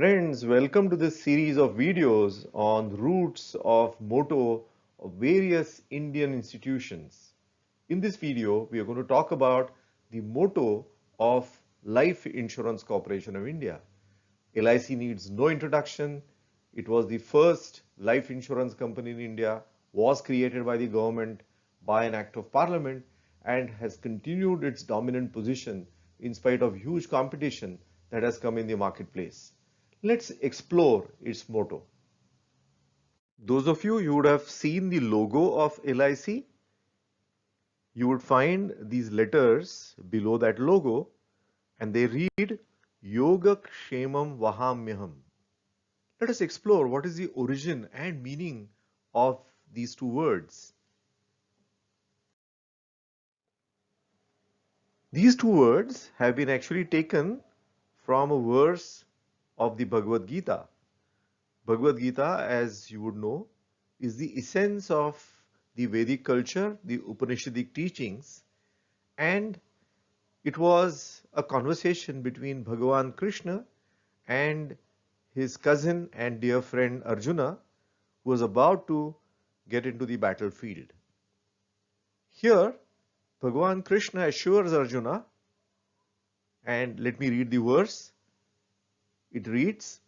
Friends, welcome to this series of videos on roots of motto of various Indian institutions. In this video, we are going to talk about the motto of Life Insurance Corporation of India. LIC needs no introduction. It was the first life insurance company in India, was created by the government by an act of parliament, and has continued its dominant position in spite of huge competition that has come in the marketplace. Let's explore its motto. Those of you would have seen the logo of LIC. You would find these letters below that logo, and they read Yoga Kshemam Vahamyaham. Let us explore what is the origin and meaning of these two words. These two words have been actually taken from a verse of the Bhagavad Gita. Bhagavad Gita, as you would know, is the essence of the Vedic culture, the Upanishadic teachings, and it was a conversation between Bhagavan Krishna and his cousin and dear friend Arjuna, who was about to get into the battlefield. Here, Bhagavan Krishna assures Arjuna, and let me read the verse. It reads,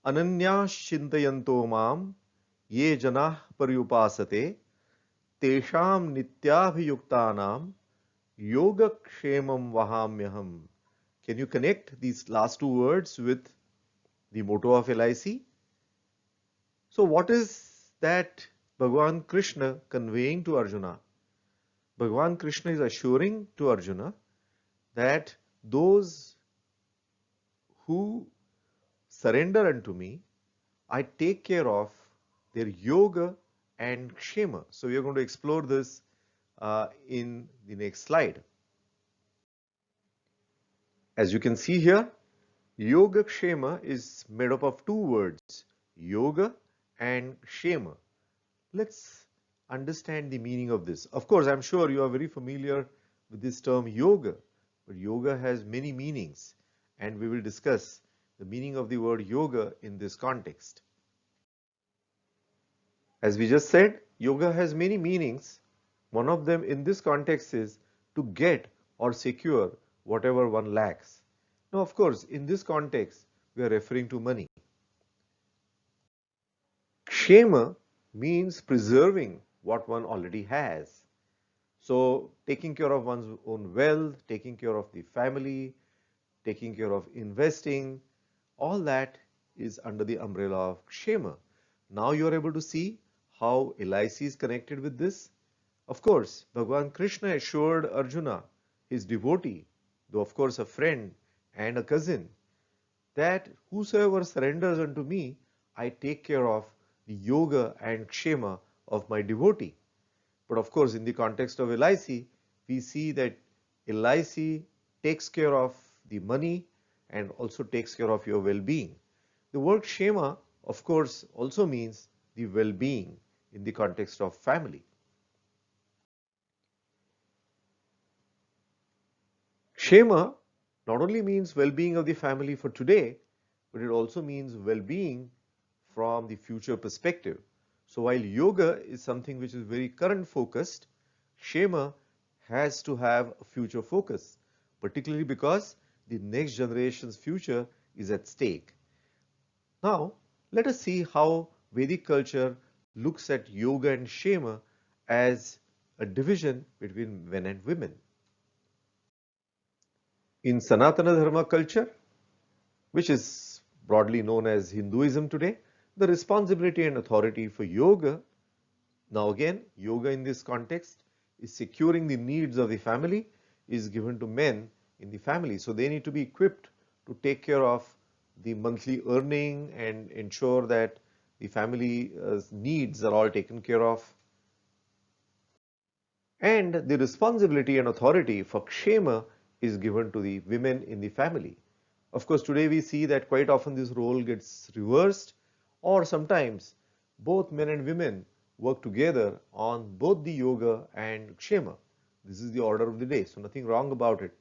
Ananya Shintayanto Mam Ye Janah Paryupasate Tesham Nityabhiyuktanam Yoga Kshemam Vahamyaham. Can you connect these last two words with the motto of LIC? So what is that Bhagavan Krishna conveying to Arjuna? Bhagavan Krishna is assuring to Arjuna that those who surrender unto me, I take care of their yoga and kshema. So we are going to explore this in the next slide. As you can see here, yoga kshema is made up of two words, yoga and kshema. Let's understand the meaning of this. Of course, I'm sure you are very familiar with this term yoga, but yoga has many meanings, and we will discuss the meaning of the word yoga in this context. As we just said, yoga has many meanings. One of them in this context is to get or secure whatever one lacks. Now, of course, in this context, we are referring to money. Kshema means preserving what one already has. So, taking care of one's own wealth, taking care of the family, taking care of investing, all that is under the umbrella of Kshema. Now you are able to see how LIC is connected with this. Of course, Bhagavan Krishna assured Arjuna, his devotee, though of course a friend and a cousin, that whosoever surrenders unto me, I take care of the yoga and kshema of my devotee. But of course, in the context of LIC, we see that LIC takes care of the money and also takes care of your well-being. The word kshema, of course, also means the well-being in the context of family. Kshema not only means well-being of the family for today, but it also means well-being from the future perspective. So while yoga is something which is very current focused, Kshema has to have a future focus, particularly because the next generation's future is at stake. Now, let us see how Vedic culture looks at yoga and Kshema as a division between men and women. In Sanatana Dharma culture, which is broadly known as Hinduism today, the responsibility and authority for yoga, now again, yoga in this context is securing the needs of the family, is given to men in the family. So they need to be equipped to take care of the monthly earning and ensure that the family's needs are all taken care of. And the responsibility and authority for kshema is given to the women in the family. Of course, today we see that quite often this role gets reversed, or sometimes both men and women work together on both the yoga and kshema. This is the order of the day, so nothing wrong about it.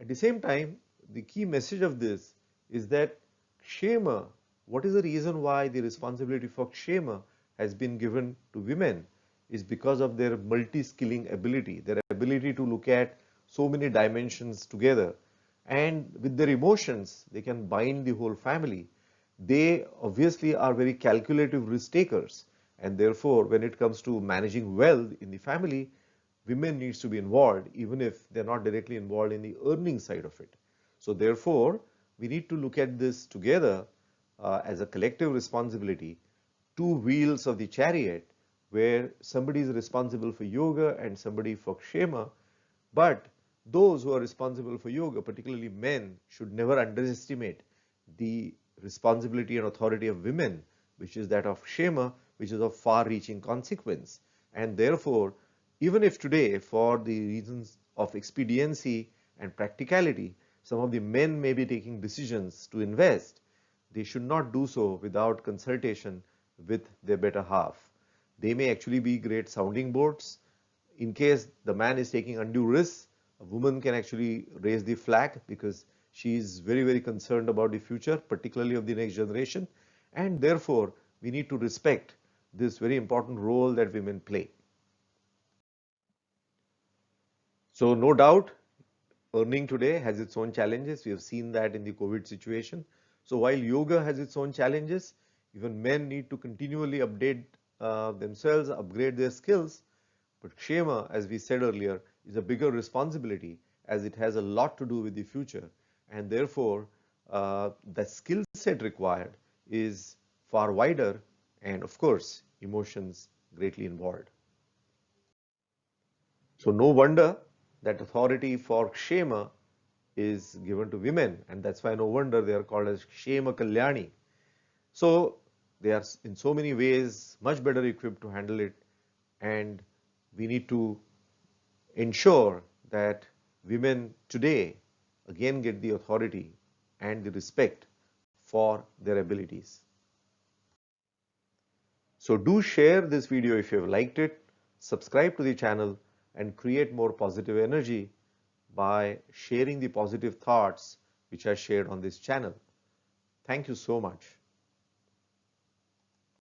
At the same time, the key message of this is that Kshema, what is the reason why the responsibility for Kshema has been given to women is because of their multi-skilling ability, their ability to look at so many dimensions together. And with their emotions, they can bind the whole family. They obviously are very calculative risk takers. And therefore, when it comes to managing wealth in the family, women needs to be involved, even if they're not directly involved in the earning side of it. So therefore, we need to look at this together as a collective responsibility, two wheels of the chariot, where somebody is responsible for yoga and somebody for kshema. But those who are responsible for yoga, particularly men, should never underestimate the responsibility and authority of women, which is that of kshema, which is of far-reaching consequence. And therefore, even if today, for the reasons of expediency and practicality, some of the men may be taking decisions to invest, they should not do so without consultation with their better half. They may actually be great sounding boards. In case the man is taking undue risks, a woman can actually raise the flag because she is very, very concerned about the future, particularly of the next generation. And therefore, we need to respect this very important role that women play. So no doubt, earning today has its own challenges. We have seen that in the COVID situation. So while yoga has its own challenges, even men need to continually update themselves, upgrade their skills. But Kshema, as we said earlier, is a bigger responsibility as it has a lot to do with the future. And therefore, the skill set required is far wider and, of course, emotions greatly involved. So no wonder that authority for Kshema is given to women, and that's why no wonder they are called as Kshema Kalyani. So they are in so many ways much better equipped to handle it, and we need to ensure that women today again get the authority and the respect for their abilities. So do share this video if you have liked it, subscribe to the channel and create more positive energy by sharing the positive thoughts which are shared on this channel. Thank you so much.